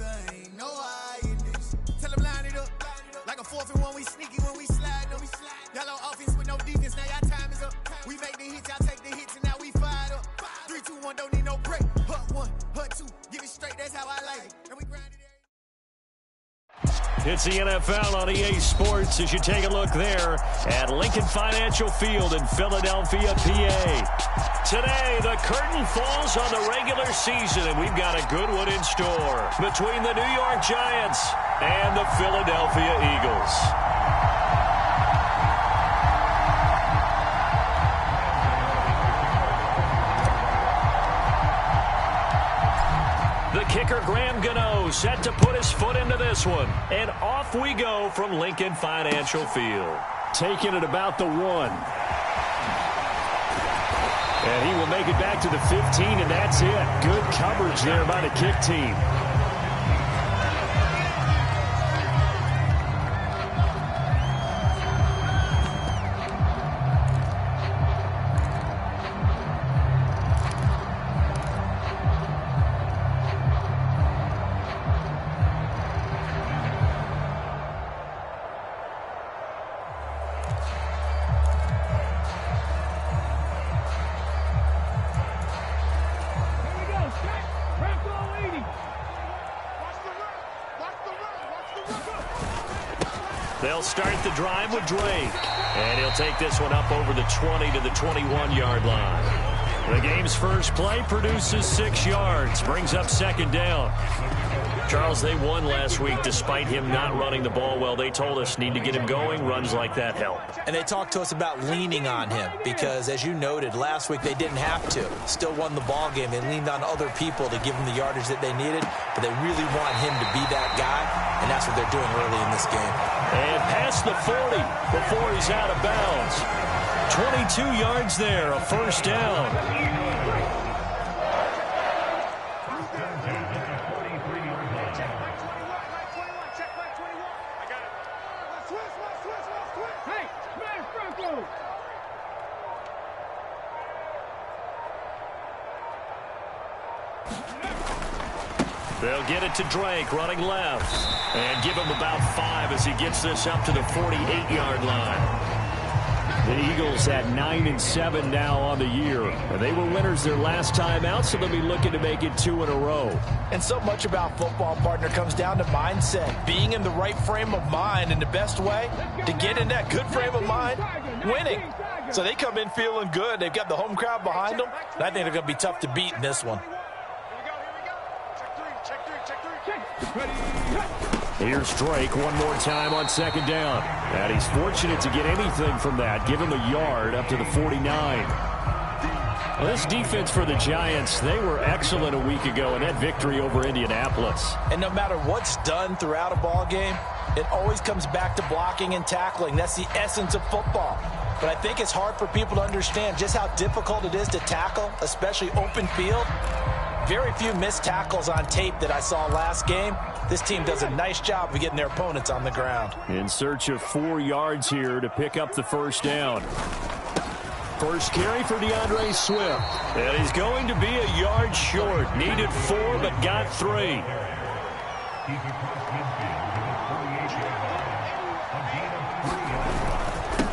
everything. No hiding. Tell them line it up. Like a 4th and 1, we sneaky when we slide them. Y'all on offense with no defense, now y'all time is up. We make the hits, y'all take the hits, and now we fired up. 3, 2, 1, don't need no break. Hut 1, hut 2, give it straight, that's how I like it. And we grind it. It's the NFL on EA Sports as you take a look there at Lincoln Financial Field in Philadelphia, PA. Today, the curtain falls on the regular season, and we've got a good one in store between the New York Giants and the Philadelphia Eagles. The kicker, Graham Gano, set to put his foot into this one. And off we go from Lincoln Financial Field. Taking it about the 1. And he will make it back to the 15, and that's it. Good coverage there by the kick team. They'll start the drive with Drake. And he'll take this one up over the 20 to the 21-yard line. The game's first play produces 6 yards. Brings up 2nd down. Charles, they won last week despite him not running the ball well. They told us need to get him going. Runs like that help. And they talked to us about leaning on him because, as you noted, last week they didn't have to. Still won the ball game. They leaned on other people to give them the yardage that they needed, but they really want him to be that guy, and that's what they're doing early in this game. And past the 40 before he's out of bounds. 22 yards there, a 1st down. They'll get it to Drake, running left. And give him about 5 as he gets this up to the 48-yard line. The Eagles at 9-7 now on the year. And they were winners their last time out, so they'll be looking to make it 2 in a row. And so much about football, partner, comes down to mindset. Being in the right frame of mind, and the best way to get in that good frame of mind, winning. So they come in feeling good. They've got the home crowd behind them. And I think they're going to be tough to beat in this one. Here's Drake one more time on 2nd down. And he's fortunate to get anything from that. Give him a yard up to the 49. Well, this defense for the Giants, they were excellent a week ago in that victory over Indianapolis. And no matter what's done throughout a ball game, it always comes back to blocking and tackling. That's the essence of football. But I think it's hard for people to understand just how difficult it is to tackle, especially open field. Very few missed tackles on tape that I saw last game. This team does a nice job of getting their opponents on the ground. In search of 4 yards here to pick up the 1st down. First carry for DeAndre Swift. And he's going to be a yard short. Needed 4, but got 3.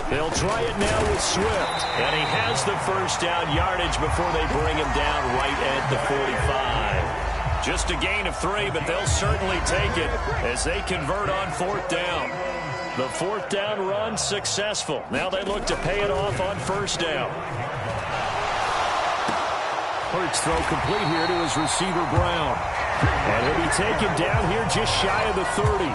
They'll try it now with Swift. And he has the 1st down yardage before they bring him down right at the 45. Just a gain of 3, but they'll certainly take it as they convert on 4th down. The 4th down run successful. Now they look to pay it off on 1st down. Hurts throw complete here to his receiver Brown. And he'll be taken down here just shy of the 30.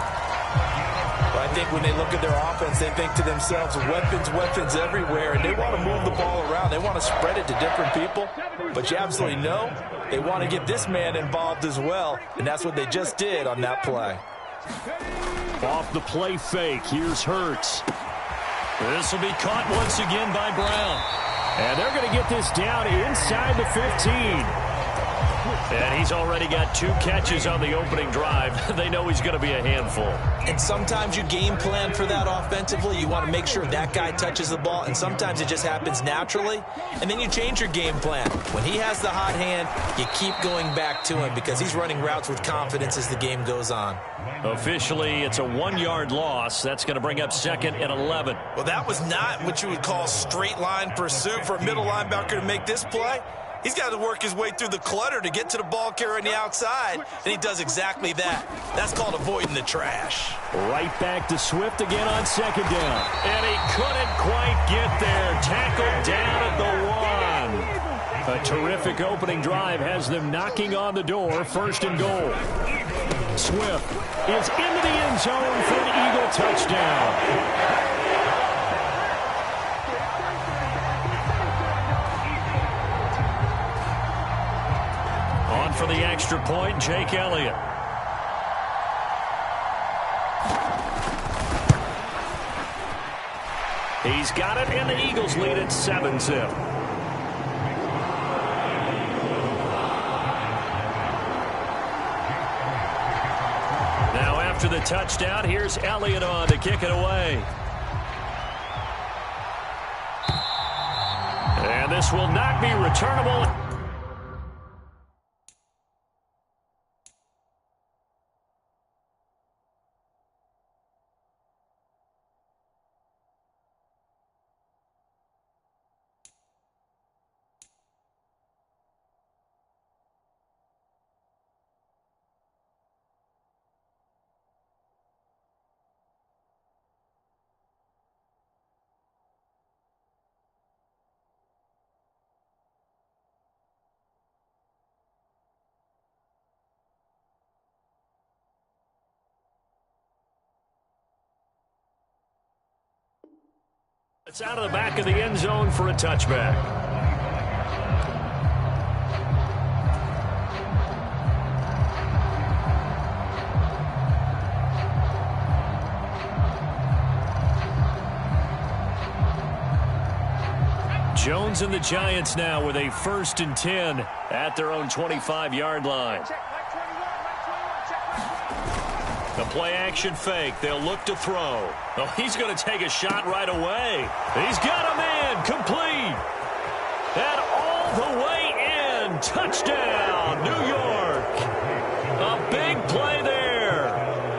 Well, I think when they look at their offense, they think to themselves, weapons everywhere, and they want to move the ball around. They want to spread it to different people. But you absolutely know they want to get this man involved as well, and that's what they just did on that play. Off the play fake, here's Hurts. This will be caught once again by Brown. And they're going to get this down inside the 15. And he's already got 2 catches on the opening drive. They know he's going to be a handful. And sometimes you game plan for that offensively. You want to make sure that guy touches the ball, and sometimes it just happens naturally. And then you change your game plan. When he has the hot hand, you keep going back to him because he's running routes with confidence as the game goes on. Officially, it's a 1-yard loss. That's going to bring up 2nd and 11. Well, that was not what you would call straight line pursuit for a middle linebacker to make this play. He's got to work his way through the clutter to get to the ball carrier on the outside, and he does exactly that. That's called avoiding the trash. Right back to Swift again on 2nd down. And he couldn't quite get there. Tackled down at the 1. A terrific opening drive has them knocking on the door. 1st and goal. Swift is into the end zone for an Eagle touchdown. On for the extra point, Jake Elliott. He's got it, and the Eagles lead at 7-zip. Now after the touchdown, here's Elliott on to kick it away. And this will not be returnable. It's out of the back of the end zone for a touchback. Jones and the Giants now with a 1st and 10 at their own 25-yard line. The play-action fake. They'll look to throw. Oh, he's going to take a shot right away. He's got a man. Complete. And all the way in. Touchdown, New York. A big play there.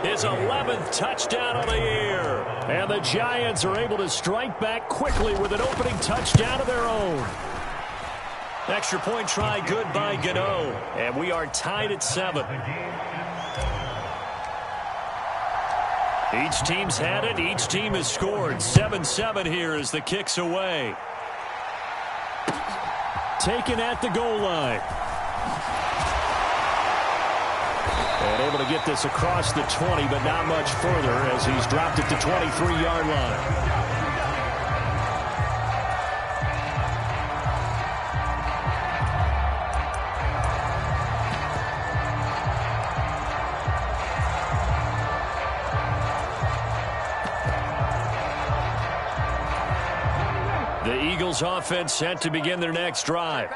His 11th touchdown of the year. And the Giants are able to strike back quickly with an opening touchdown of their own. Extra point try good by Gano. And we are tied at 7. Each team's had it. Each team has scored. 7-7 here as the kick's away. Taken at the goal line. And able to get this across the 20, but not much further as he's dropped at the 23-yard line. The Eagles offense set to begin their next drive.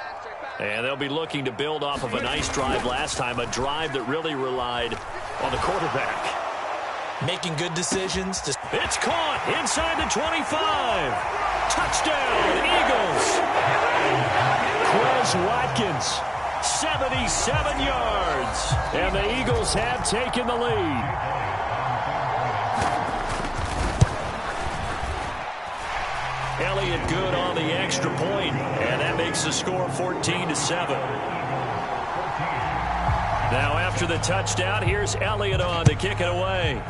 And they'll be looking to build off of a nice drive last time, a drive that really relied on the quarterback. Making good decisions. It's caught inside the 25. Touchdown, Eagles. Quez Watkins, 77 yards. And the Eagles have taken the lead. Elliott good on the extra point, and that makes the score 14-7. Now after the touchdown, here's Elliott on to kick it away.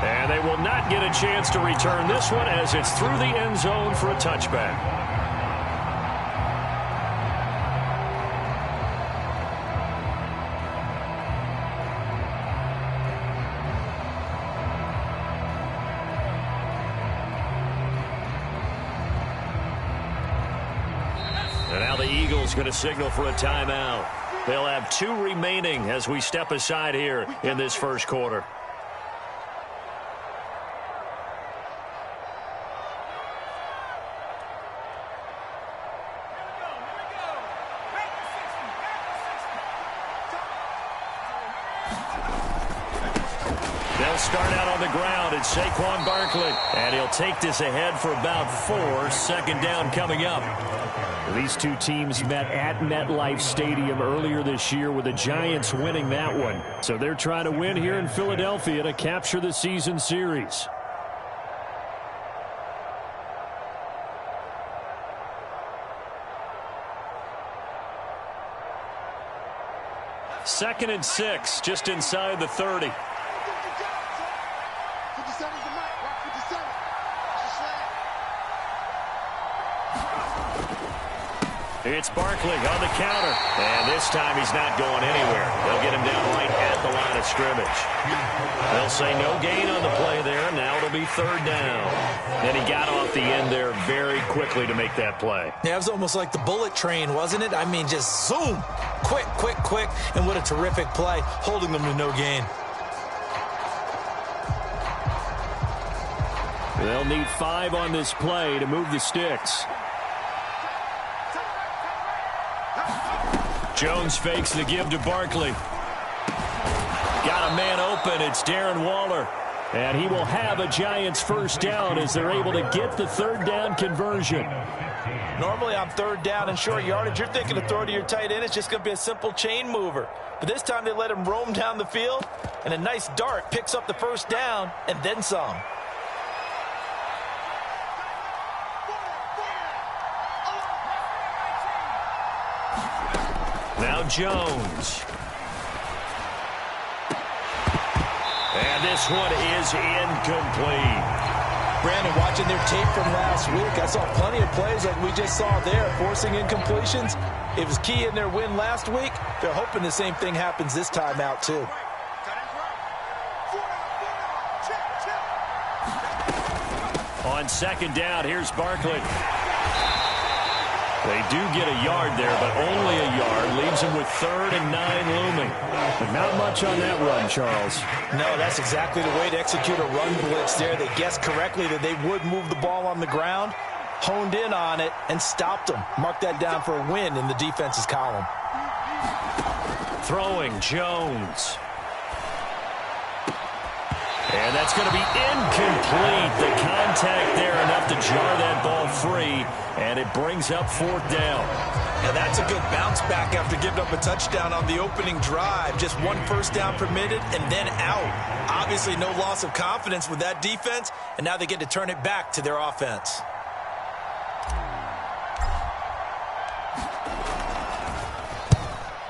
And they will not get a chance to return this one as it's through the end zone for a touchback. Going to signal for a timeout. They'll have 2 remaining as we step aside here in this first quarter. They'll start out on the ground. It's Saquon Barkley. And he'll take this ahead for about 4. Second down coming up. These two teams met at MetLife Stadium earlier this year with the Giants winning that one. So they're trying to win here in Philadelphia to capture the season series. Second and 6, just inside the 30. It's Barkley on the counter. And this time he's not going anywhere. They'll get him down right at the line of scrimmage. They'll say no gain on the play there. Now it'll be third down. And he got off the end there very quickly to make that play. Yeah, it was almost like the bullet train, wasn't it? I mean, just zoom. Quick, quick, quick. And what a terrific play, holding them to no gain. They'll need 5 on this play to move the sticks. Jones fakes the give to Barkley. Got a man open. It's Darren Waller. And he will have a Giants first down as they're able to get the third down conversion. Normally on third down and short yardage, you're thinking to throw to your tight end. It's just going to be a simple chain mover. But this time they let him roam down the field, and a nice dart picks up the first down and then some. Now Jones. And this one is incomplete. Brandon, watching their tape from last week, I saw plenty of plays like we just saw there, forcing incompletions. It was key in their win last week. They're hoping the same thing happens this time out, too. On second down, here's Barkley. They do get a yard there, but only a yard. Leaves them with 3rd and 9 looming. But not much on that run, Charles. No, that's exactly the way to execute a run blitz there. They guessed correctly that they would move the ball on the ground, honed in on it, and stopped them. Mark that down for a win in the defense's column. Throwing, Jones. And that's going to be incomplete. The contact there enough to jar that ball free, and it brings up 4th down. And that's a good bounce back after giving up a touchdown on the opening drive. Just 1 first down permitted and then out. Obviously no loss of confidence with that defense, and now they get to turn it back to their offense.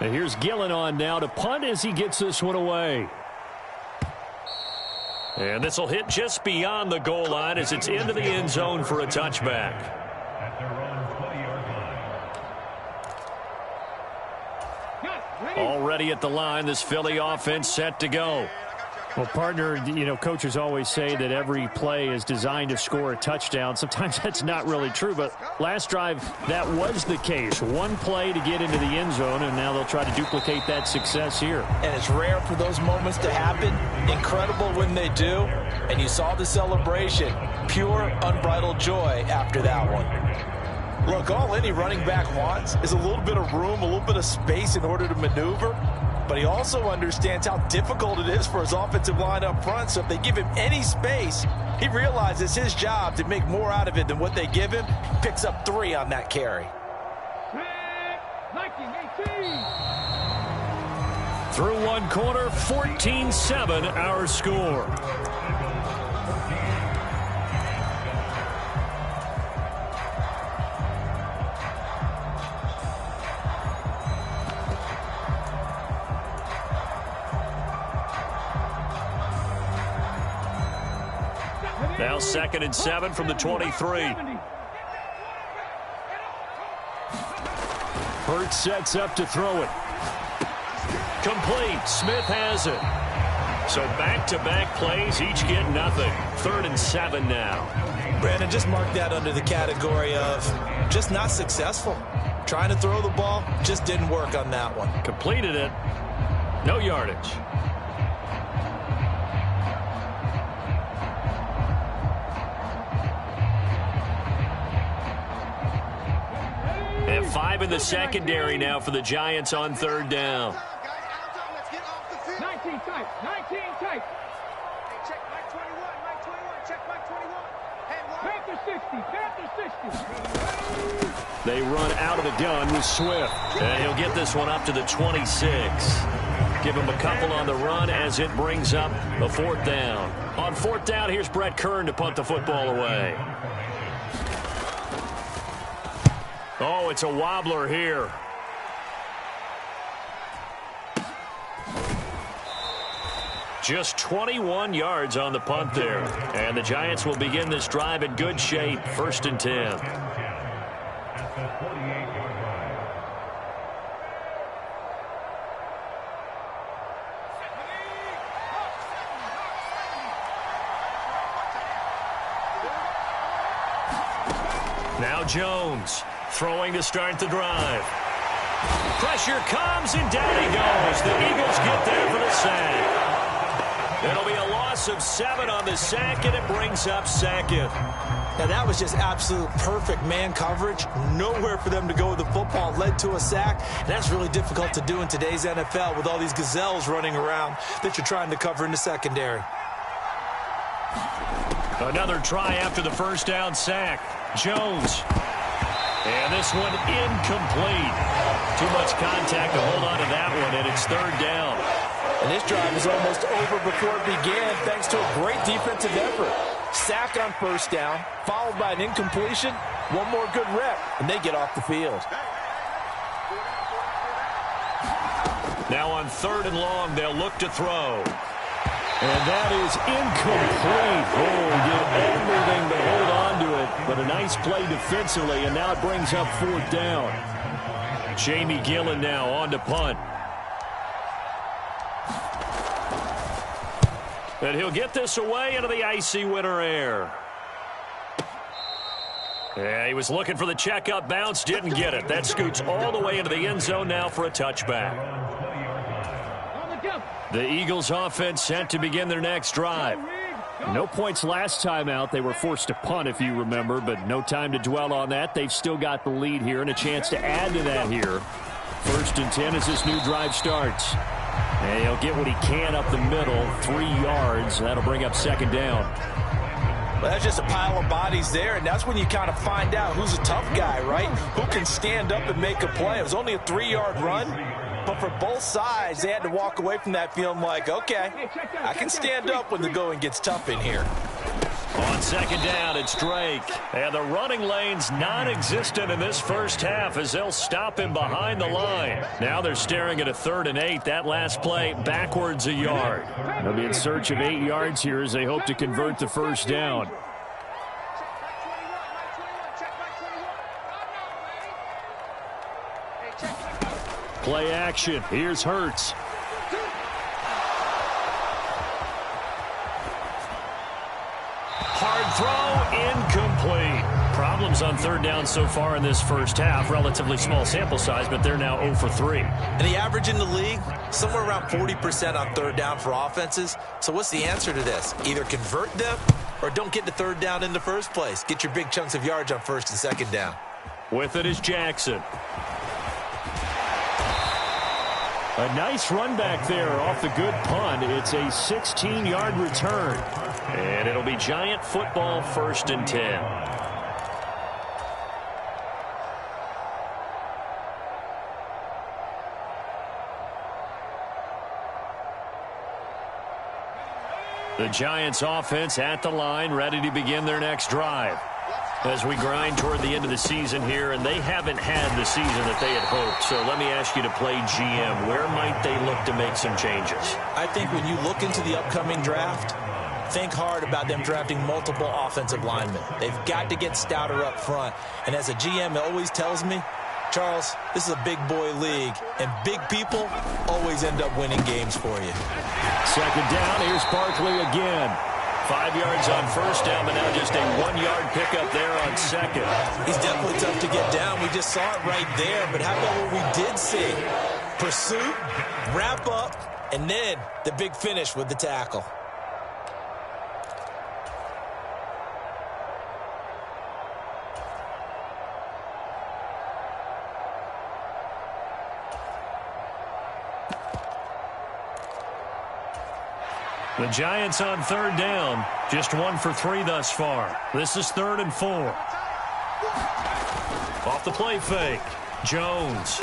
And here's Gillen on now to punt as he gets this one away. And this will hit just beyond the goal line as it's into the end zone for a touchback. Already at the line, this Philly offense set to go. Well, partner, you know, coaches always say that every play is designed to score a touchdown. Sometimes that's not really true, but last drive, that was the case. 1 play to get into the end zone, and now they'll try to duplicate that success here. And it's rare for those moments to happen. Incredible when they do. And you saw the celebration. Pure, unbridled joy after that one. Look, all any running back wants is a little bit of room, a little bit of space in order to maneuver. But he also understands how difficult it is for his offensive line up front. So if they give him any space, he realizes his job to make more out of it than what they give him. Picks up 3 on that carry. Through 1 quarter, 14-7 our score. Now 2nd and 7 from the 23. Hurts sets up to throw it. Complete. Smith has it. So back-to-back plays, each get nothing. 3rd and 7 now. Brandon, just mark that under the category of just not successful. Trying to throw the ball, just didn't work on that one. Completed it. No yardage. And 5 in the secondary now for the Giants on 3rd down. They run out of the gun with Swift. And he'll get this one up to the 26. Give him a couple on the run as it brings up a 4th down. On 4th down, here's Brett Kern to punt the football away. Oh, it's a wobbler here. Just 21 yards on the punt there. And the Giants will begin this drive in good shape. 1st and 10. Now Jones throwing to start the drive. Pressure comes and down he goes. The Eagles get there for the sack. It'll be a loss of 7 on the sack, and it brings up 2nd. Now, that was just absolute perfect man coverage. Nowhere for them to go with the football. Led to a sack. And that's really difficult to do in today's NFL with all these gazelles running around that you're trying to cover in the secondary. Another try after the 1st down sack. Jones. And this one incomplete. Too much contact to hold on to that one, and it's 3rd down. And this drive is almost over before it began thanks to a great defensive effort. Sack on 1st down, followed by an incompletion. One more good rep, and they get off the field. Now on 3rd and long, they'll look to throw. And that is incomplete. Oh, did everything to hold on to it. But a nice play defensively, and now it brings up 4th down. Jamie Gillen now on to punt. And he'll get this away into the icy winter air. Yeah, he was looking for the checkup bounce, didn't get it. That scoots all the way into the end zone now for a touchback. The Eagles offense set to begin their next drive. No points last time out. They were forced to punt, if you remember, but no time to dwell on that. They've still got the lead here and a chance to add to that here. 1st and 10 as this new drive starts. And he'll get what he can up the middle, 3 yards. That'll bring up 2nd down. Well, that's just a pile of bodies there, and that's when you kind of find out who's a tough guy, right? Who can stand up and make a play. It was only a 3-yard run, but for both sides, they had to walk away from that feeling like, okay, I can stand up when the going gets tough in here. On 2nd down, it's Drake. And the running lane's non-existent in this first half as they'll stop him behind the line. Now they're staring at a 3rd and 8. That last play backwards a yard. They'll be in search of 8 yards here as they hope to convert the 1st down. Play action. Here's Hurts. Hard throw, incomplete. Problems on 3rd down so far in this first half. Relatively small sample size, but they're now 0 for 3. And the average in the league, somewhere around 40% on 3rd down for offenses. So what's the answer to this? Either convert them or don't get to 3rd down in the first place. Get your big chunks of yards on 1st and 2nd down. With it is Jackson. A nice run back there off the good punt. It's a 16-yard return. And it'll be Giant football 1st and 10. The Giants offense at the line, ready to begin their next drive. As we grind toward the end of the season here, and they haven't had the season that they had hoped. So let me ask you to play GM. Where might they look to make some changes? I think when you look into the upcoming draft, think hard about them drafting multiple offensive linemen. They've got to get stouter up front. And as a GM, it always tells me, Charles, this is a big boy league, and big people always end up winning games for you. 2nd down, here's Barkley again. 5 yards on 1st down, but now just a 1-yard pickup there on 2nd. He's definitely tough to get down. We just saw it right there. But how about what we did see? Pursuit, wrap up, and then the big finish with the tackle. The Giants on third down. Just 1 for 3 thus far. This is 3rd and 4. Off the play fake. Jones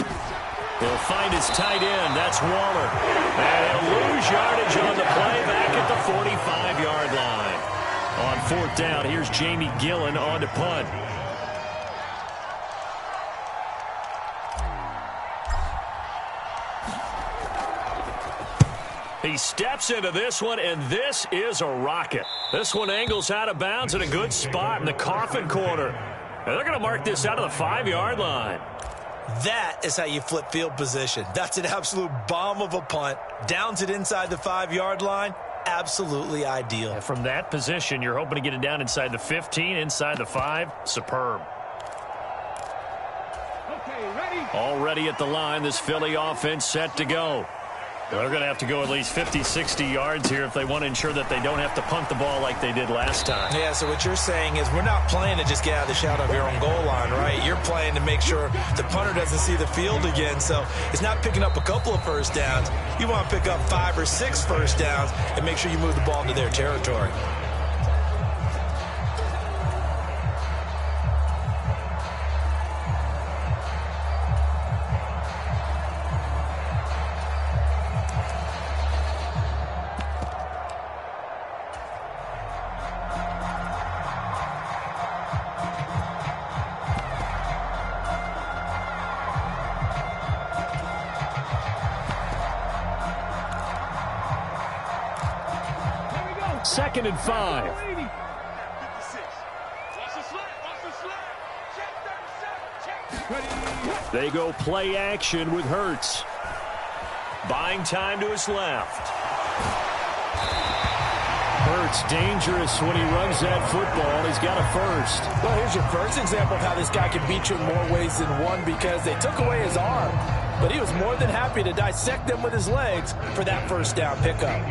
will find his tight end. That's Waller. And he'll lose yardage on the play back at the 45-yard line. On 4th down, here's Jamie Gillen on to punt. He steps into this one, and this is a rocket. This one angles out of bounds in a good spot in the coffin corner. And they're going to mark this out of the 5-yard line. That is how you flip field position. That's an absolute bomb of a punt. Downs it inside the 5-yard line. Absolutely ideal. And from that position, you're hoping to get it down inside the 15, inside the 5. Superb. Okay, ready? Already at the line, this Philly offense set to go. They're going to have to go at least 50, 60 yards here if they want to ensure that they don't have to punt the ball like they did last time. Yeah, so what you're saying is we're not playing to just get out of the shadow of your own goal line, right? You're playing to make sure the punter doesn't see the field again. So it's not picking up a couple of first downs. You want to pick up 5 or 6 first downs and make sure you move the ball into their territory. Second and 5. They go play action with Hurts. Buying time to his left. Hurts dangerous when he runs that football. He's got a first. Well, here's your first example of how this guy can beat you in more ways than one, because they took away his arm, but he was more than happy to dissect them with his legs for that first down pickup.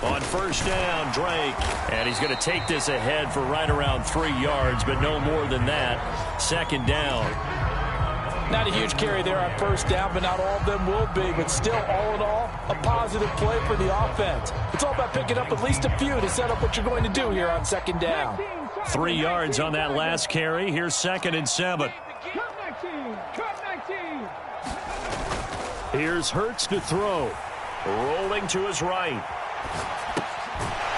On first down, Drake. And he's going to take this ahead for right around 3 yards, but no more than that. Second down. Not a huge carry there on first down, but not all of them will be. But still, all in all, a positive play for the offense. It's all about picking up at least a few to set up what you're going to do here on second down. 3 yards on that last carry. Here's 2nd and 7. Here's Hurts to throw. Rolling to his right.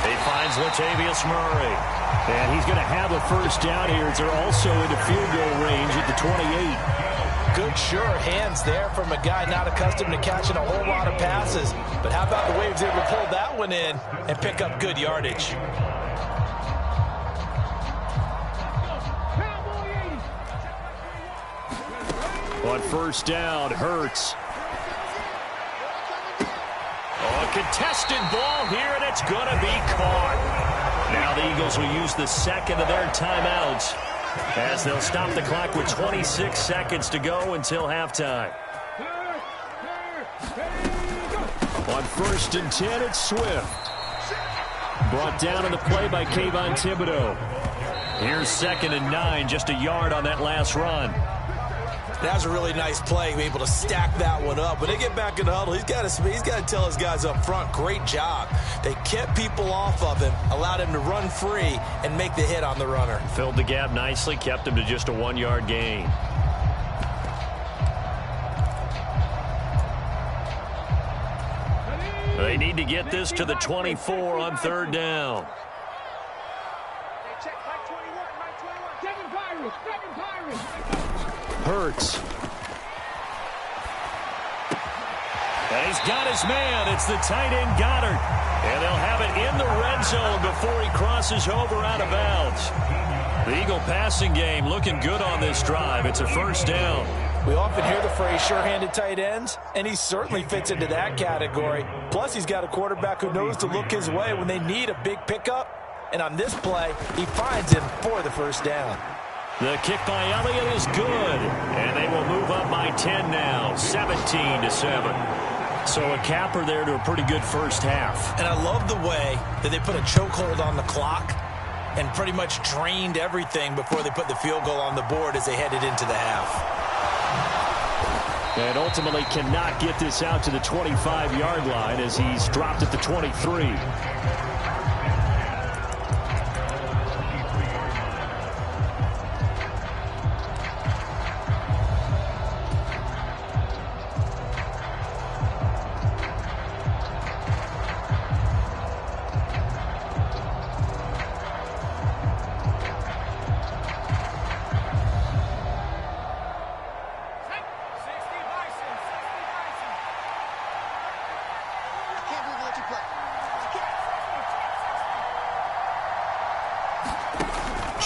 He finds Latavius Murray. And he's going to have a first down here as they're also into field goal range at the 28. Good, sure hands there from a guy not accustomed to catching a whole lot of passes. But how about the way he was able to pull that one in and pick up good yardage? On first down, Hurts. A contested ball here, and it's going to be caught. Now the Eagles will use the second of their timeouts as they'll stop the clock with 26 seconds to go until halftime. On 1st and 10, it's Swift. Brought down on the play by Kayvon Thibodeaux. Here's 2nd and 9, just a yard on that last run. That was a really nice play, able to stack that one up. When they get back in the huddle, he's got to tell his guys up front, great job. They kept people off of him, allowed him to run free and make the hit on the runner. Filled the gap nicely, kept him to just a 1-yard gain. They need to get this to the 24 on 3rd down. Hurts. And he's got his man. It's the tight end Goddard. And they'll have it in the red zone before he crosses over out of bounds. The Eagle passing game looking good on this drive. It's a first down. We often hear the phrase sure-handed tight ends, and he certainly fits into that category. Plus, he's got a quarterback who knows to look his way when they need a big pickup. And on this play, he finds him for the first down. The kick by Elliott is good. And they will move up by 10 now, 17-7. So a capper there to a pretty good first half. And I love the way that they put a chokehold on the clock and pretty much drained everything before they put the field goal on the board as they headed into the half. And ultimately cannot get this out to the 25-yard line as he's dropped at the 23.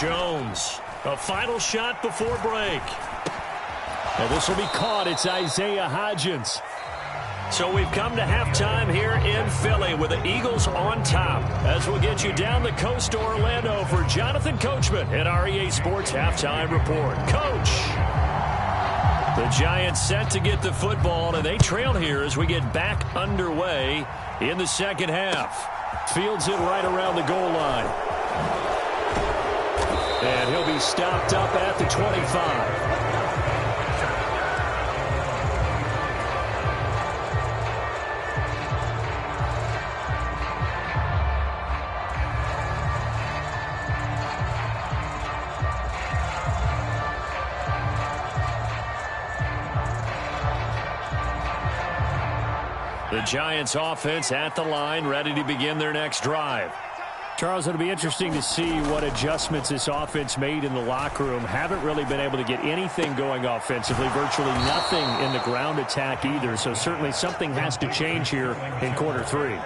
Jones, a final shot before break. And this will be caught. It's Isaiah Hodgins. So we've come to halftime here in Philly with the Eagles on top. As we'll get you down the coast to Orlando for Jonathan Coachman at our EA Sports Halftime Report. Coach. The Giants set to get the football, and they trail here as we get back underway in the second half. Fields it right around the goal line. And he'll be stopped up at the 25. The Giants offense at the line, ready to begin their next drive. Charles, it'll be interesting to see what adjustments this offense made in the locker room. Haven't really been able to get anything going offensively, virtually nothing in the ground attack either. So certainly something has to change here in quarter three.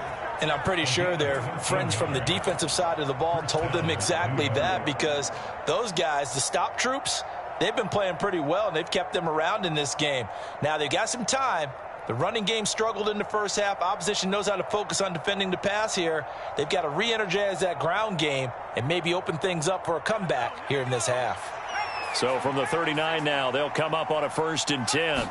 And I'm pretty sure their friends from the defensive side of the ball told them exactly that, because those guys, the stop troops, they've been playing pretty well, and they've kept them around in this game. Now, they've got some time. The running game struggled in the first half. Opposition knows how to focus on defending the pass here. They've got to re-energize that ground game and maybe open things up for a comeback here in this half. So from the 39 now, they'll come up on a 1st and 10.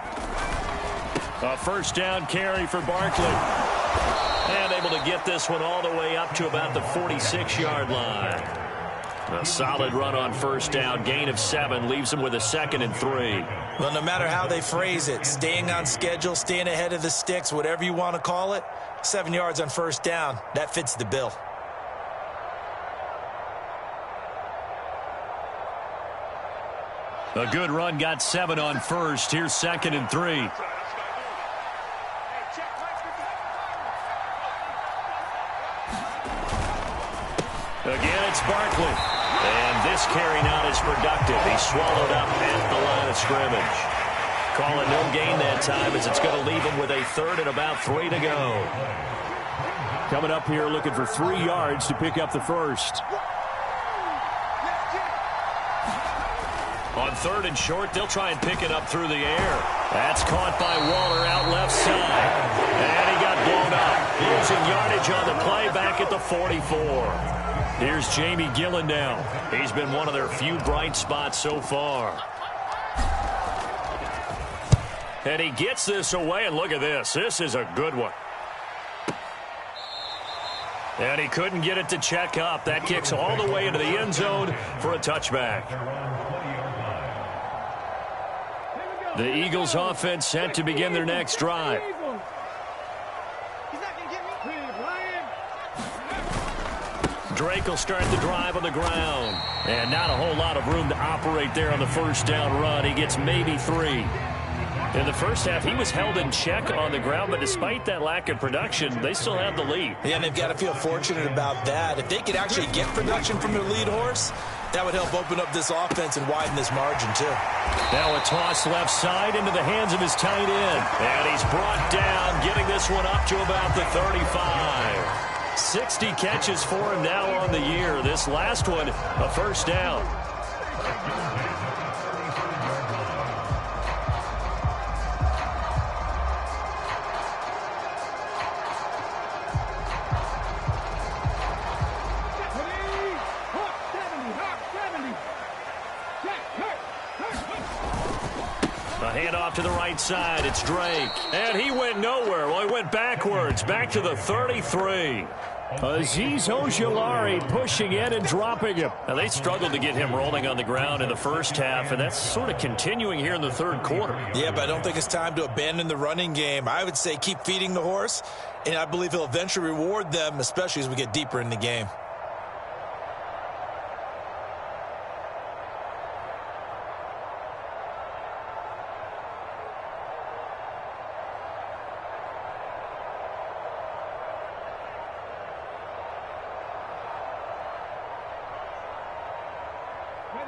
A first down carry for Barkley. And able to get this one all the way up to about the 46-yard line. A solid run on first down. Gain of 7 leaves them with a 2nd and 3. Well, no matter how they phrase it, staying on schedule, staying ahead of the sticks, whatever you want to call it, 7 yards on first down, that fits the bill. A good run, got 7 on first. Here's 2nd and 3. Again, it's Barkley. And this carry not as productive. He's swallowed up at the line of scrimmage. Calling no gain that time as it's going to leave him with a 3rd and about 3 to go. Coming up here looking for 3 yards to pick up the first. On 3rd and short, they'll try and pick it up through the air. That's caught by Waller out left side. And he got blown up. Losing yardage on the play back at the 44. Here's Jamie Gillen now. He's been one of their few bright spots so far. And he gets this away, and look at this. This is a good one. And he couldn't get it to check up. That kicks all the way into the end zone for a touchback. The Eagles offense set to begin their next drive. Drake will start the drive on the ground. And not a whole lot of room to operate there on the first down run. He gets maybe 3. In the first half, he was held in check on the ground, but despite that lack of production, they still have the lead. Yeah, and they've got to feel fortunate about that. If they could actually get production from their lead horse, that would help open up this offense and widen this margin, too. Now a toss left side into the hands of his tight end. And he's brought down, getting this one up to about the 35. 60 catches for him now on the year. This last one, a first down. A handoff off to the right side. It's Drake. And he went nowhere. Well, he went backwards, back to the 33. Azeez Ojulari pushing in and dropping him. Now, they struggled to get him rolling on the ground in the first half, and that's sort of continuing here in the third quarter. Yeah, but I don't think it's time to abandon the running game. I would say keep feeding the horse, and I believe he'll eventually reward them, especially as we get deeper in the game.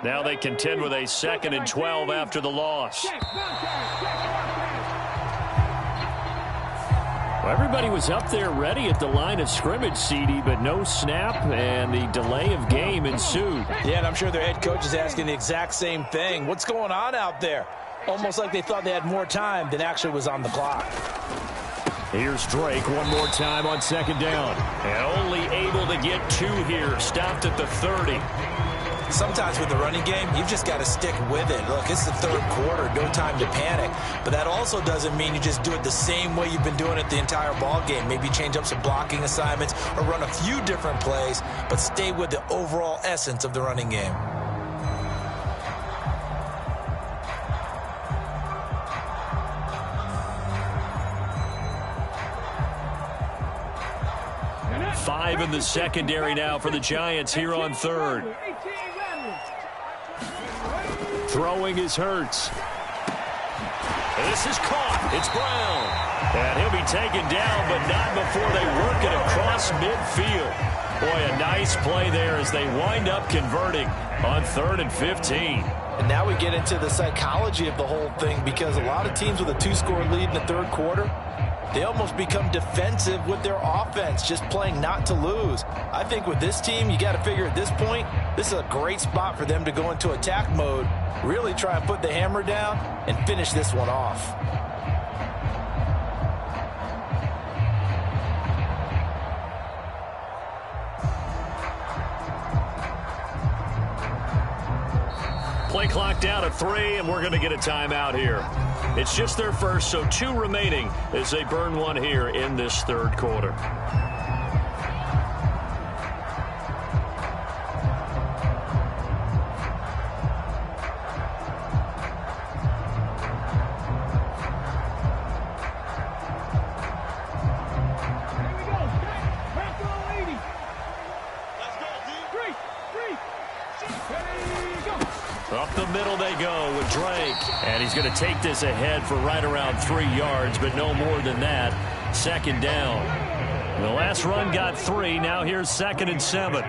Now they contend with a 2nd and 12 after the loss. Well, everybody was up there ready at the line of scrimmage, CD, but no snap, and the delay of game ensued. Yeah, and I'm sure their head coach is asking the exact same thing. What's going on out there? Almost like they thought they had more time than actually was on the clock. Here's Drake one more time on 2nd down. And only able to get 2 here, stopped at the 30. Sometimes with the running game, you've just got to stick with it. Look, it's the third quarter, no time to panic. But that also doesn't mean you just do it the same way you've been doing it the entire ball game. Maybe change up some blocking assignments or run a few different plays, but stay with the overall essence of the running game. Five in the secondary now for the Giants here on 3rd. Throwing is Hurts. This is caught. It's Brown. And he'll be taken down, but not before they work it across midfield. Boy, a nice play there as they wind up converting on 3rd and 15. And now we get into the psychology of the whole thing, because a lot of teams with a 2-score lead in the third quarter, they almost become defensive with their offense, just playing not to lose. I think with this team, you got to figure at this point, this is a great spot for them to go into attack mode, really try and put the hammer down and finish this one off. Play clock down at 3, and we're going to get a timeout here. It's just their first, so 2 remaining as they burn one here in this third quarter. Up the middle they go with Drake. And he's going to take this ahead for right around 3 yards, but no more than that. 2nd down. The last run got 3. Now here's 2nd and 7.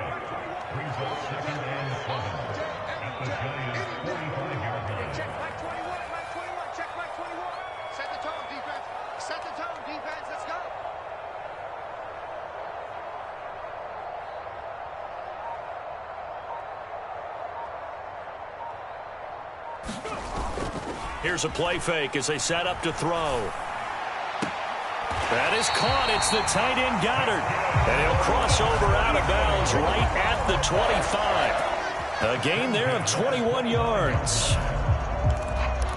Here's a play fake as they set up to throw. That is caught. It's the tight end Goddard. And he'll cross over out of bounds right at the 25. A gain there of 21 yards.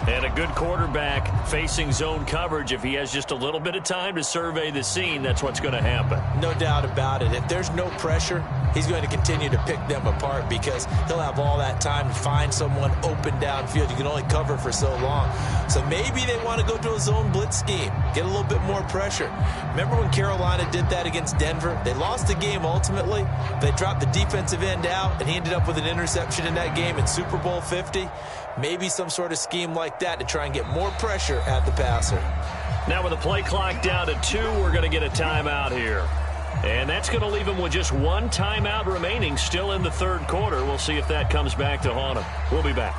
And a good quarterback facing zone coverage. If he has just a little bit of time to survey the scene, that's what's going to happen. No doubt about it. If there's no pressure, he's going to continue to pick them apart because he'll have all that time to find someone open downfield. You can only cover for so long. So maybe they want to go to a zone blitz scheme, get a little bit more pressure. Remember when Carolina did that against Denver? They lost the game ultimately. They dropped the defensive end out, and he ended up with an interception in that game in Super Bowl 50. Maybe some sort of scheme like that to try and get more pressure at the passer. Now with the play clock down to 2, we're going to get a timeout here. And that's going to leave him with just 1 timeout remaining still in the third quarter. We'll see if that comes back to haunt him. We'll be back.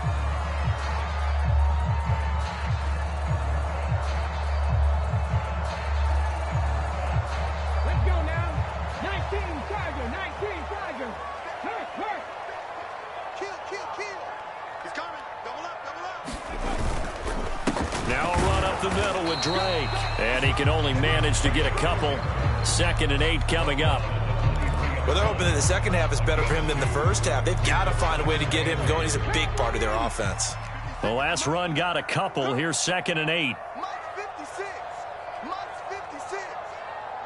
Let's go now. 19 Tiger, 19 Tiger. Hurt. Kill. He's coming. Double up. Now a run up the middle with Drake. And he can only manage to get a couple. 2nd and 8 coming up. Well, they're hoping that the second half is better for him than the first half. They've got to find a way to get him going. He's a big part of their offense. The last run got a couple. Here's 2nd and 8. Mike's 56. Mike's 56.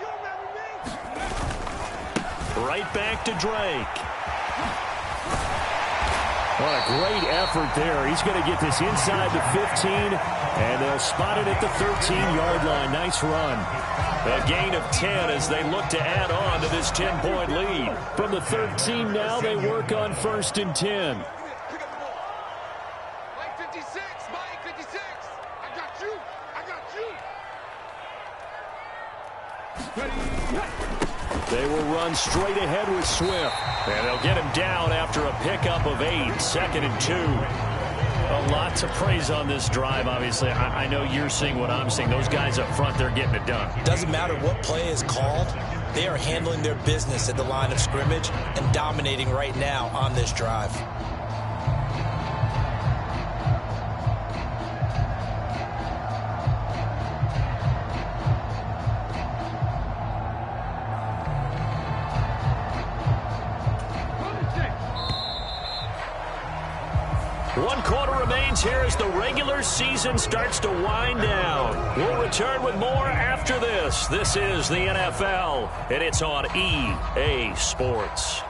You remember me? Right back to Drake. What a great effort there. He's going to get this inside the 15, and they'll spot it at the 13-yard line. Nice run. A gain of 10 as they look to add on to this 10-point lead. From the 13 now, they work on 1st and 10. Pick up the ball. Mike 56. Mike 56. I got you. I got you. They will run straight ahead with Swift. And they'll get him down after a pickup of 8. 2nd and 2. A lot to praise on this drive, obviously. I know you're seeing what I'm seeing. Those guys up front, they're getting it done. Doesn't matter what play is called. They are handling their business at the line of scrimmage and dominating right now on this drive. One quarter remains here as the regular season starts to wind down. We'll return with more after this. This is the NFL, and it's on EA Sports.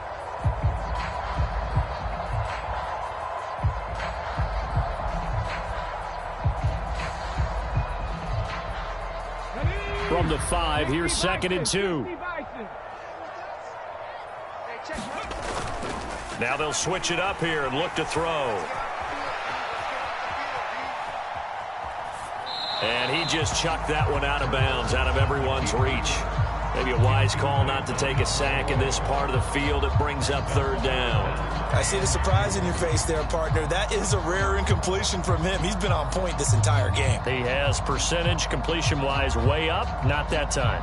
From the 5, here's 2nd and 2. Now they'll switch it up here and look to throw. And he just chucked that one out of bounds, out of everyone's reach. Maybe a wise call not to take a sack in this part of the field. It brings up 3rd down. I see the surprise in your face there, partner. That is a rare incompletion from him. He's been on point this entire game. He has percentage completion-wise way up. Not that time.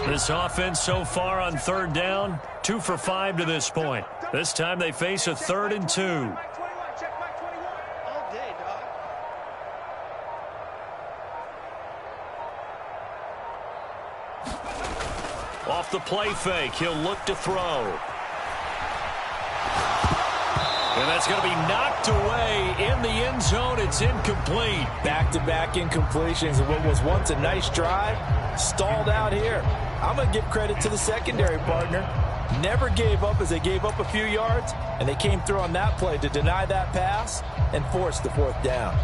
This offense so far on 3rd down, 2 for 5 to this point. This time they face a 3rd and 2. Mike 21. Check Mike 21. All day, dog. Off the play fake, he'll look to throw. And that's going to be knocked away in the end zone. It's incomplete. Back-to-back incompletions of what was once a nice drive, stalled out here. I'm going to give credit to the secondary, partner. Never gave up as they gave up a few yards, and they came through on that play to deny that pass and force the 4th down.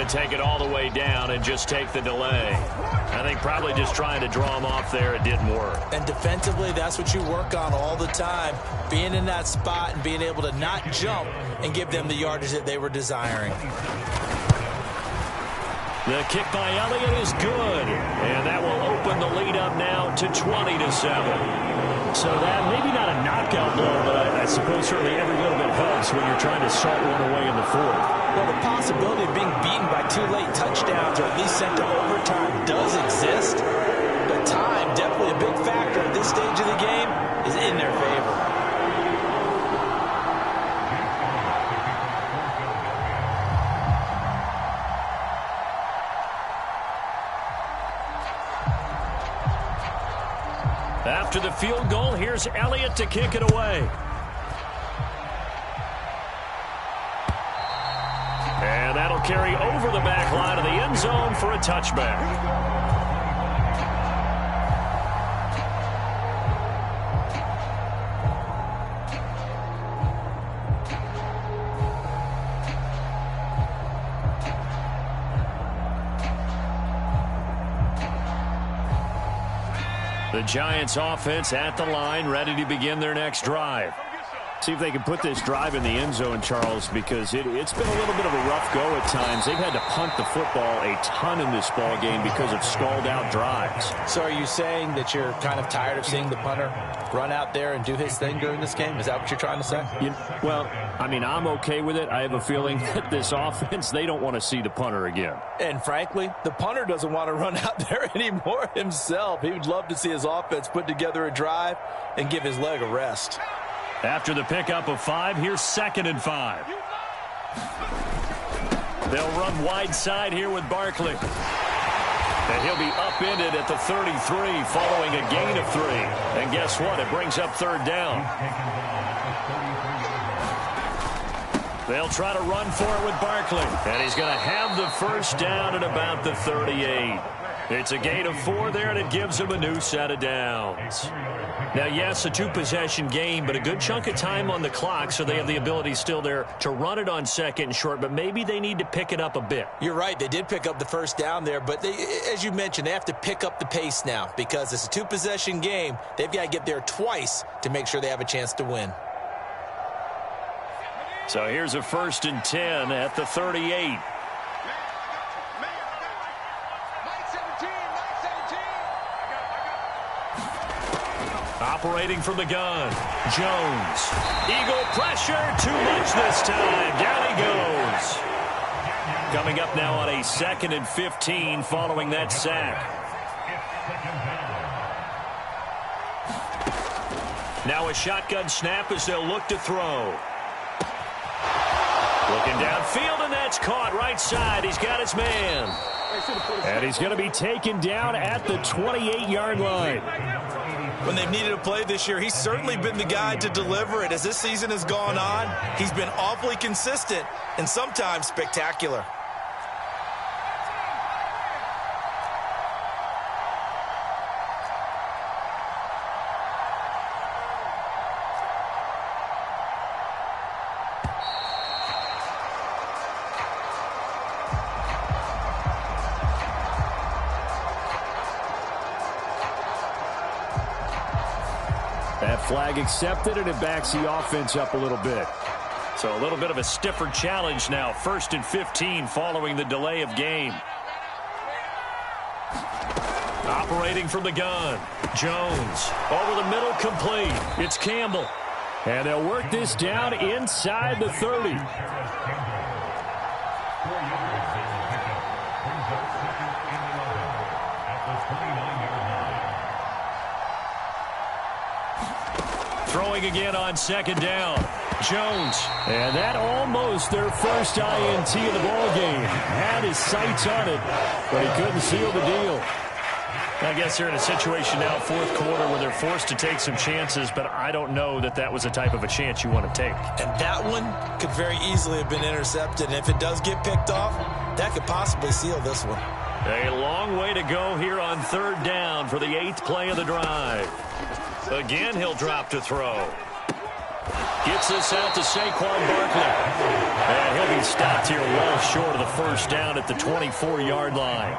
Take it all the way down and just take the delay. I think probably just trying to draw him off there, it didn't work. And defensively, that's what you work on all the time, being in that spot and being able to not jump and give them the yardage that they were desiring. The kick by Elliott is good, and that will open the lead up now to 20-7. So that, maybe not a knockout blow, but I suppose certainly every little bit helps when you're trying to salt one away in the 4th. Well, the possibility of being beaten by 2 late touchdowns or at least sent to overtime does exist, but time, definitely a big factor at this stage of the game, is in their favor. After the field goal, here's Elliott to kick it away. And that'll carry over the back line of the end zone for a touchback. The Giants offense at the line, ready to begin their next drive. See if they can put this drive in the end zone, Charles, because it's been a little bit of a rough go at times. They've had to punt the football a ton in this ball game because of stalled-out drives. So are you saying that you're kind of tired of seeing the punter run out there and do his thing during this game? Is that what you're trying to say? Well, I mean, I'm okay with it. I have a feeling that this offense, they don't want to see the punter again. And frankly, the punter doesn't want to run out there anymore himself. He would love to see his offense put together a drive and give his leg a rest. After the pickup of 5, here's 2nd and 5. They'll run wide side here with Barkley. And he'll be upended at the 33 following a gain of 3. And guess what? It brings up 3rd down. They'll try to run for it with Barkley. And he's going to have the first down at about the 38. It's a gain of 4 there, and it gives him a new set of downs. Now, yes, a 2-possession game, but a good chunk of time on the clock, so they have the ability still there to run it on 2nd and short, but maybe they need to pick it up a bit. You're right. They did pick up the first down there, but as you mentioned, they have to pick up the pace now because it's a 2-possession game. They've got to get there twice to make sure they have a chance to win. So here's a 1st and 10 at the 38. Operating from the gun, Jones. Eagle pressure, too much this time. Down he goes. Coming up now on a 2nd and 15 following that sack. Now a shotgun snap as they'll look to throw. Looking downfield, and that's caught right side. He's got his man. And he's going to be taken down at the 28-yard line. When they've needed a play this year, he's certainly been the guy to deliver it. As this season has gone on, he's been awfully consistent and sometimes spectacular. That flag accepted, and it backs the offense up a little bit. So a little bit of a stiffer challenge now. 1st and 15 following the delay of game. Operating from the gun. Jones over the middle, complete. It's Campbell. And they'll work this down inside the 30. Throwing again on 2nd down. Jones. And that almost their first INT of the ballgame. Had his sights on it, but he couldn't seal the deal. I guess they're in a situation now, 4th quarter, where they're forced to take some chances, but I don't know that that was the type of a chance you want to take. And that one could very easily have been intercepted. And if it does get picked off, that could possibly seal this one. A long way to go here on 3rd down for the 8th play of the drive. Again, he'll drop to throw. Gets this out to Saquon Barkley. And he'll be stopped here well short of the first down at the 24-yard line.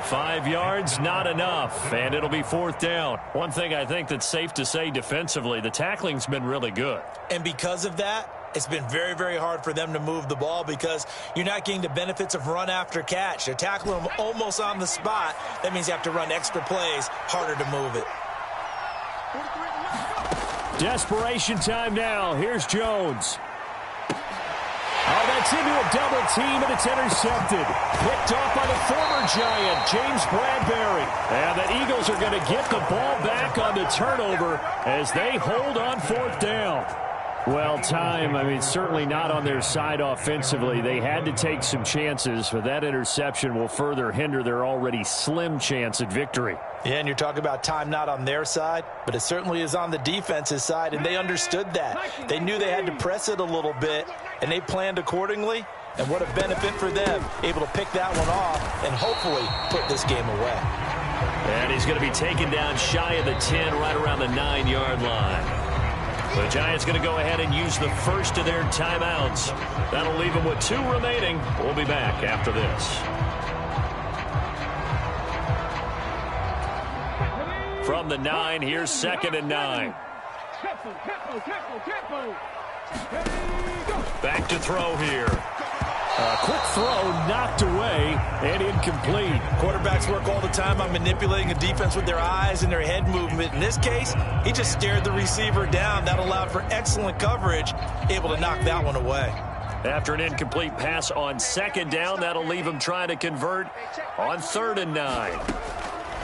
5 yards, not enough, and it'll be 4th down. One thing I think that's safe to say defensively, the tackling's been really good. And because of that, it's been very, very hard for them to move the ball because you're not getting the benefits of run after catch. They're tackling them almost on the spot. That means you have to run extra plays, harder to move it. Desperation time now. Here's Jones. Oh, that's into a double team, and it's intercepted. Picked off by the former Giant, James Bradbury. And the Eagles are going to get the ball back on the turnover as they hold on 4th down. Well, time, I mean, certainly not on their side offensively. They had to take some chances, but that interception will further hinder their already slim chance at victory. Yeah, and you're talking about time not on their side, but it certainly is on the defense's side, and they understood that. They knew they had to press it a little bit, and they planned accordingly, and what a benefit for them, able to pick that one off and hopefully put this game away. And he's going to be taken down shy of the 10, right around the 9-yard line. The Giants going to go ahead and use the first of their timeouts. That'll leave them with 2 remaining. We'll be back after this. From the 9, here's 2nd and 9. Back to throw here. A quick throw knocked away and incomplete. Quarterbacks work all the time on manipulating the defense with their eyes and their head movement. In this case, he just stared the receiver down. That allowed for excellent coverage, able to knock that one away. After an incomplete pass on second down, that'll leave him trying to convert on 3rd and 9.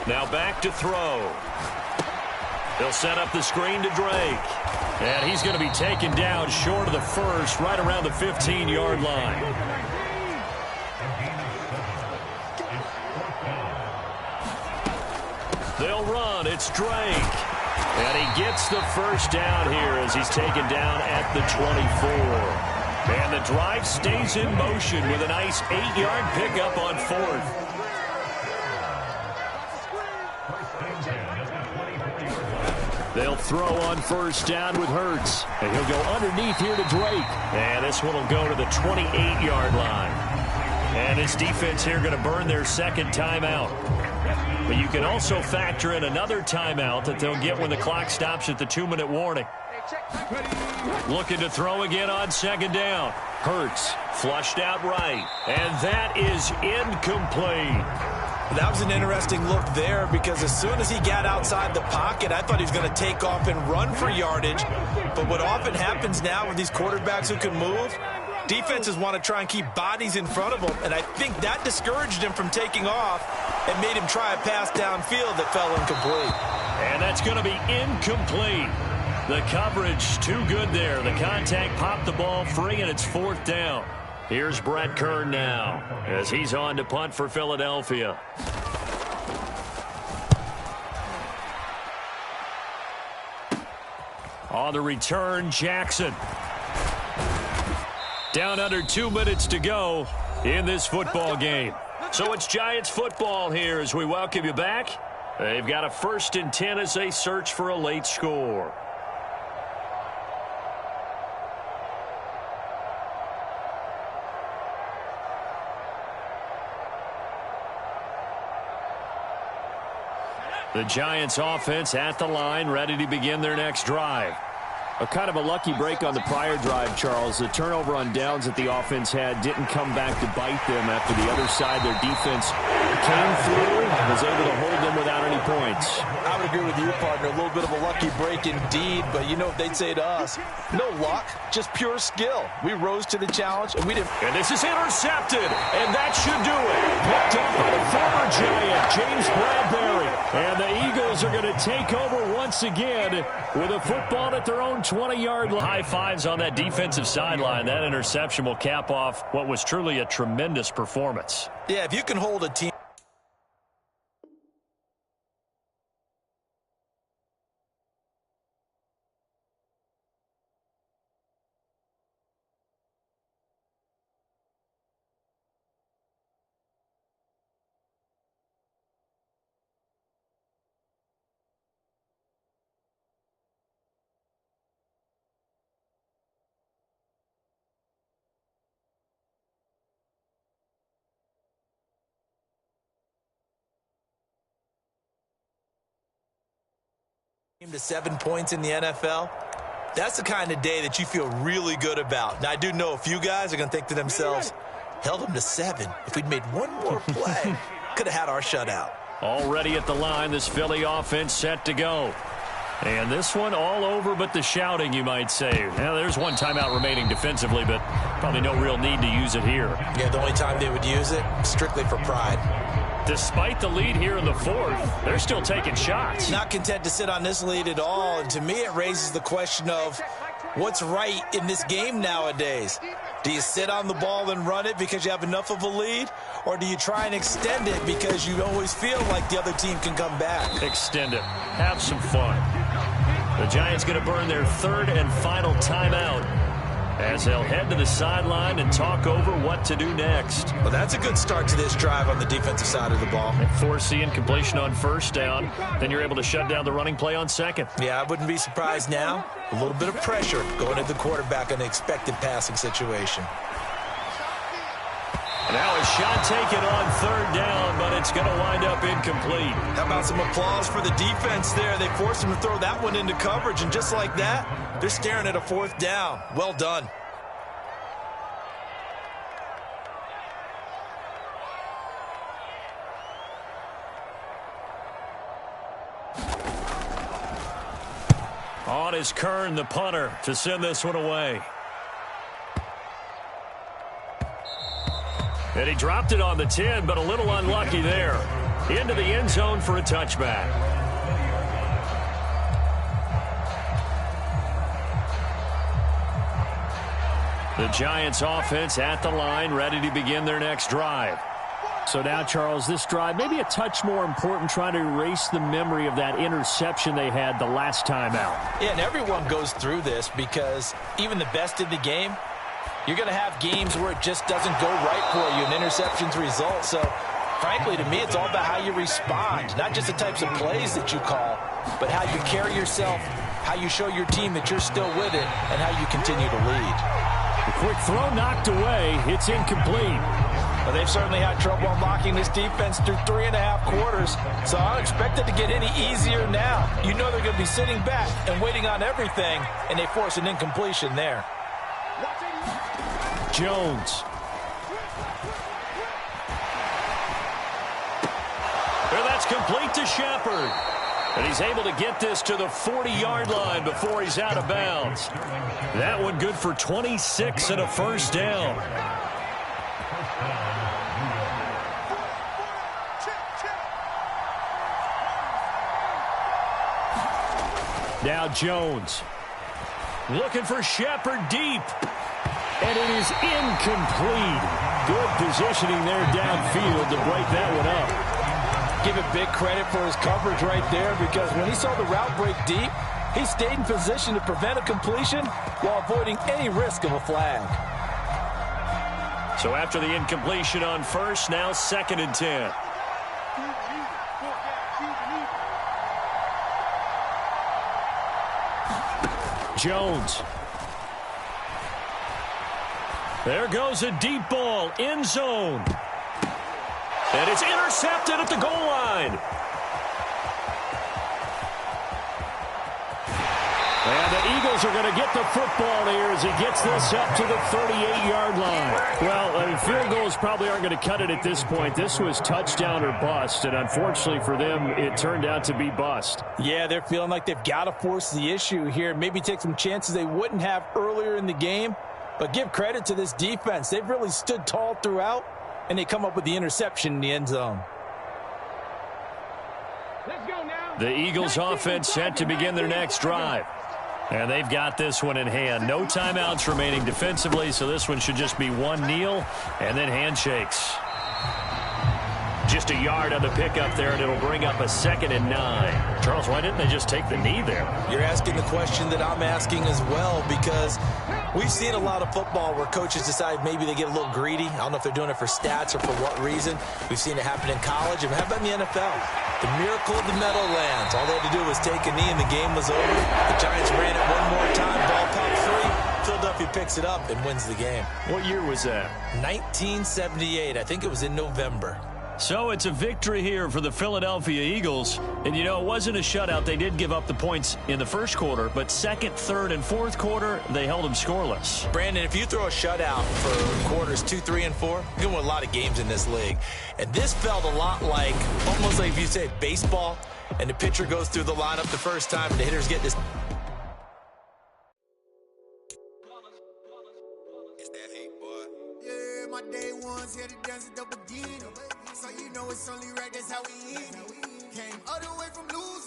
Now back to throw. He'll set up the screen to Drake. And he's going to be taken down short of the first, right around the 15-yard line. They'll run. It's Drake. And he gets the first down here as he's taken down at the 24. And the drive stays in motion with a nice 8-yard pickup on 4th. They'll throw on 1st down with Hurts. And he'll go underneath here to Drake. And this one will go to the 28-yard line. And this defense here going to burn their 2nd timeout. But you can also factor in another timeout that they'll get when the clock stops at the 2-minute warning. Looking to throw again on 2nd down. Hurts flushed out right. And that is incomplete. That was an interesting look there because as soon as he got outside the pocket, I thought he was going to take off and run for yardage. But what often happens now with these quarterbacks who can move, defenses want to try and keep bodies in front of them. And I think that discouraged him from taking off and made him try a pass downfield that fell incomplete. And that's going to be incomplete. The coverage too good there. The contact popped the ball free, and it's 4th down. Here's Brett Kern now as he's on to punt for Philadelphia. On the return, Jackson. Down under 2 minutes to go in this football game. So it's Giants football here as we welcome you back. They've got a 1st and 10 as they search for a late score. The Giants offense at the line, ready to begin their next drive. A kind of a lucky break on the prior drive, Charles. The turnover on downs that the offense had didn't come back to bite them after the other side. Their defense came through and was able to hold them without any points. I would agree with you, partner. A little bit of a lucky break indeed, but you know what they'd say to us? No luck, just pure skill. We rose to the challenge, and we didn't. And this is intercepted, and that should do it. Picked up by the former Giant, James Bradbury. And the Eagles are going to take over once again with a football at their own 20-yard line. High fives on that defensive sideline. That interception will cap off what was truly a tremendous performance. Yeah, if you can hold a team. To 7 points in the NFL, that's the kind of day that you feel really good about. Now, I do know a few guys are going to think to themselves, held them to 7. If we'd made one more play, could have had our shutout. Already at the line, this Philly offense set to go. And this one all over but the shouting, you might say. Now, there's one timeout remaining defensively, but probably no real need to use it here. Yeah, the only time they would use it, strictly for pride. Despite the lead here in the 4th, they're still taking shots. Not content to sit on this lead at all. And to me, it raises the question of what's right in this game nowadays. Do you sit on the ball and run it because you have enough of a lead? Or do you try and extend it because you always feel like the other team can come back? Extend it. Have some fun. The Giants going to burn their 3rd and final timeout as they'll head to the sideline and talk over what to do next. Well, that's a good start to this drive on the defensive side of the ball. And force the incompletion on 1st down. Then you're able to shut down the running play on 2nd. Yeah, I wouldn't be surprised now. A little bit of pressure going at the quarterback in an expected passing situation. Now a shot taken on third down, but it's going to wind up incomplete. How about some applause for the defense there? They forced him to throw that one into coverage, and just like that, they're staring at a fourth down. Well done. On is Kern, the punter, to send this one away. And he dropped it on the 10, but a little unlucky there. Into the end zone for a touchback. The Giants offense at the line, ready to begin their next drive. So now, Charles, this drive maybe a touch more important, trying to erase the memory of that interception they had the last time out. Yeah, and everyone goes through this because even the best in the game, you're going to have games where it just doesn't go right for you, and interceptions result. So, frankly, to me, it's all about how you respond, not just the types of plays that you call, but how you carry yourself, how you show your team that you're still with it, and how you continue to lead. The quick throw knocked away. It's incomplete. Well, they've certainly had trouble unlocking this defense through 3.5 quarters, so I don't expect it to get any easier now. You know they're going to be sitting back and waiting on everything, and they force an incompletion there. Jones. Well, that's complete to Shepard. And he's able to get this to the 40-yard line before he's out of bounds. That one good for 26 and a first down. Now Jones. Looking for Shepard deep. And it is incomplete. Good positioning there downfield to break that one up. Give it big credit for his coverage right there, because when he saw the route break deep, he stayed in position to prevent a completion while avoiding any risk of a flag. So after the incompletion on first, now 2nd and 10. Jones. There goes a deep ball, end zone. And it's intercepted at the goal line. And the Eagles are going to get the football here as he gets this up to the 38-yard line. Well, field goals probably aren't going to cut it at this point. This was touchdown or bust, and unfortunately for them, it turned out to be bust. Yeah, they're feeling like they've got to force the issue here, maybe take some chances they wouldn't have earlier in the game. But give credit to this defense. They've really stood tall throughout, and they come up with the interception in the end zone. Let's go now. The Eagles offense set to begin their next drive. And they've got this one in hand. No timeouts remaining defensively, so this one should just be one kneel and then handshakes. Just a yard on the pickup there, and it'll bring up a 2nd and 9. Charles, why didn't they just take the knee there? You're asking the question that I'm asking as well, because we've seen a lot of football where coaches decide maybe they get a little greedy. I don't know if they're doing it for stats or for what reason. We've seen it happen in college. And how about in the NFL? The miracle of the Meadowlands. All they had to do was take a knee and the game was over. The Giants ran it one more time. Ball popped free. Philadelphia picks it up and wins the game. What year was that? 1978. I think it was in November. So it's a victory here for the Philadelphia Eagles. And, you know, it wasn't a shutout. They did give up the points in the first quarter, but second, third, and fourth quarter, they held them scoreless. Brandon, if you throw a shutout for quarters 2, 3, and 4, you're going to win a lot of games in this league. And this felt a lot like, almost like if you say baseball, and the pitcher goes through the lineup the first time, and the hitters get this. Yeah, my day ones here to dance at the beginning. So you know it's only right, that's how we eat. Came all the way from losing.